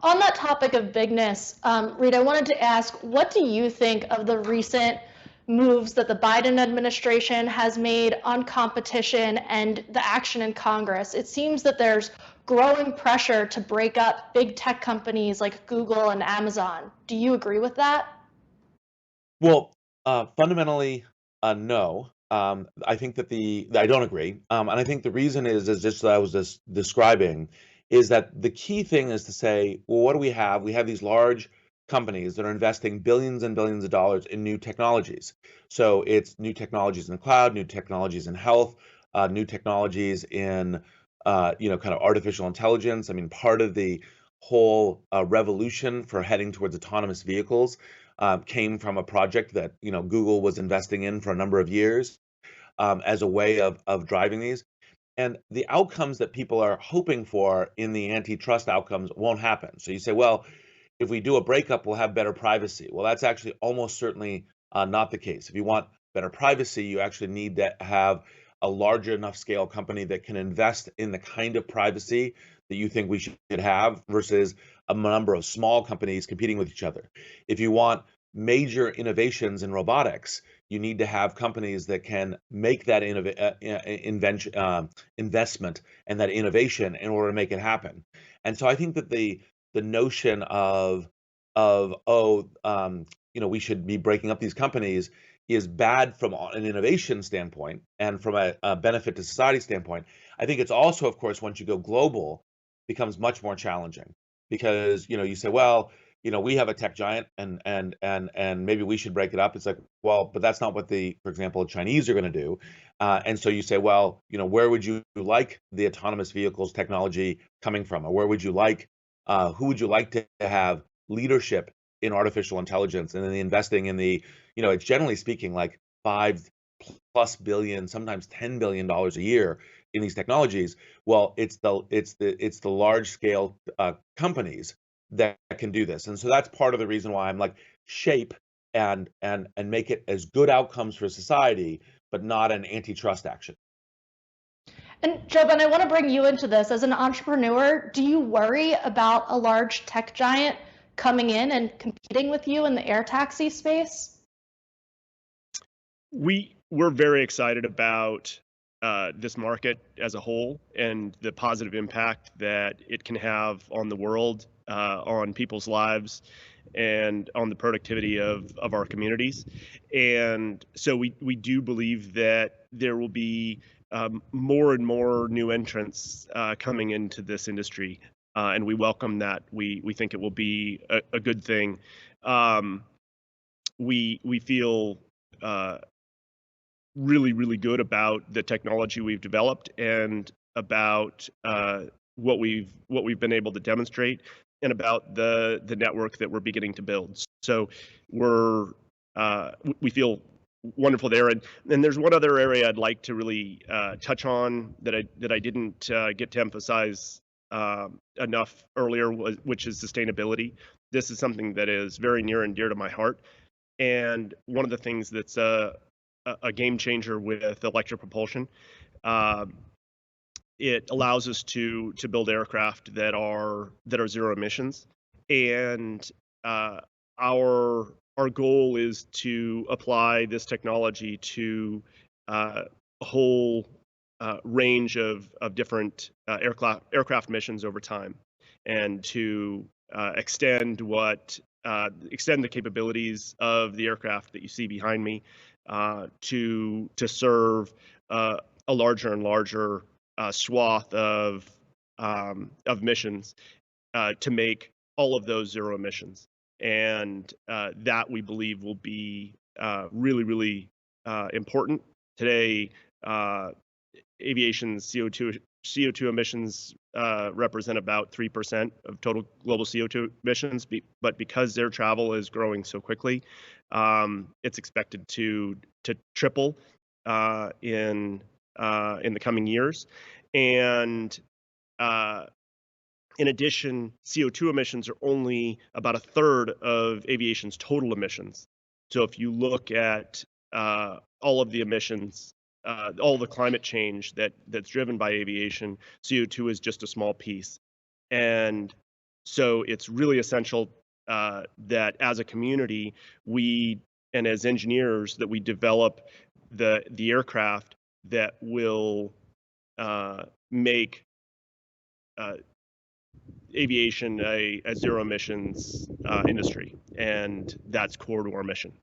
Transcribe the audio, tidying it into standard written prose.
On that topic of bigness, Reid, I wanted to ask, what do you think of the recent moves that the Biden administration has made on competition and the action in Congress? It seems that there's growing pressure to break up big tech companies like Google and Amazon. Do you agree with that? Well, fundamentally, no. I think that I don't agree, and I think the reason is just that I was just describing, is that the key thing is to say, well, what do we have? We have these large companies that are investing billions and billions of dollars in new technologies. So it's new technologies in the cloud, new technologies in health, new technologies in kind of artificial intelligence. I mean, part of the whole revolution for heading towards autonomous vehicles came from a project that Google was investing in for a number of years as a way of driving these. And the outcomes that people are hoping for in the antitrust outcomes won't happen. So you say, well, if we do a breakup, we'll have better privacy. Well, that's actually almost certainly not the case. If you want better privacy, you actually need to have a larger enough scale company that can invest in the kind of privacy that you think we should have versus a number of small companies competing with each other. If you want major innovations in robotics, you need to have companies that can make that investment and that innovation in order to make it happen. And so I think that the notion of we should be breaking up these companies is bad from an innovation standpoint and from a benefit to society standpoint. I think it's also, of course, once you go global, becomes much more challenging because you say, well, we have a tech giant and maybe we should break it up. It's like, well, but that's not what for example, Chinese are going to do. And so you say, well, where would you like the autonomous vehicles technology coming from? Or who would you like to have leadership in artificial intelligence and then the investing in it's generally speaking like 5+ billion, sometimes $10 billion a year in these technologies. Well, it's the large scale companies that can do this. And so that's part of the reason why I'm like shape and make it as good outcomes for society, but not an antitrust action. And Jovan, I want to bring you into this. As an entrepreneur, do you worry about a large tech giant coming in and competing with you in the air taxi space? We're very excited about this market as a whole and the positive impact that it can have on the world, on people's lives, and on the productivity of our communities. And so we do believe that there will be more and more new entrants coming into this industry, and we welcome that. We think it will be a good thing. We feel really, really good about the technology we've developed and about what we've been able to demonstrate and about the network that we're beginning to build. So we feel wonderful there. And there's one other area I'd like to really touch on that I didn't get to emphasize enough earlier, which is sustainability. This is something that is very near and dear to my heart. And one of the things that's a game changer with electric propulsion. It allows us to build aircraft that are zero emissions, and our goal is to apply this technology to a whole range of different aircraft missions over time, and to extend the capabilities of the aircraft that you see behind me to serve a larger and larger swath of missions to make all of those zero emissions. And that we believe will be really, really important. Today, aviation's CO2 emissions represent about 3% of total global CO2 emissions, but because air travel is growing so quickly, it's expected to triple in the coming years. And in addition, CO2 emissions are only about a third of aviation's total emissions. So if you look at all of the emissions, all the climate change that's driven by aviation, CO2 is just a small piece. And So it's really essential that as a community, and as engineers, that we develop the aircraft that will make aviation a zero emissions industry, and that's core to our mission.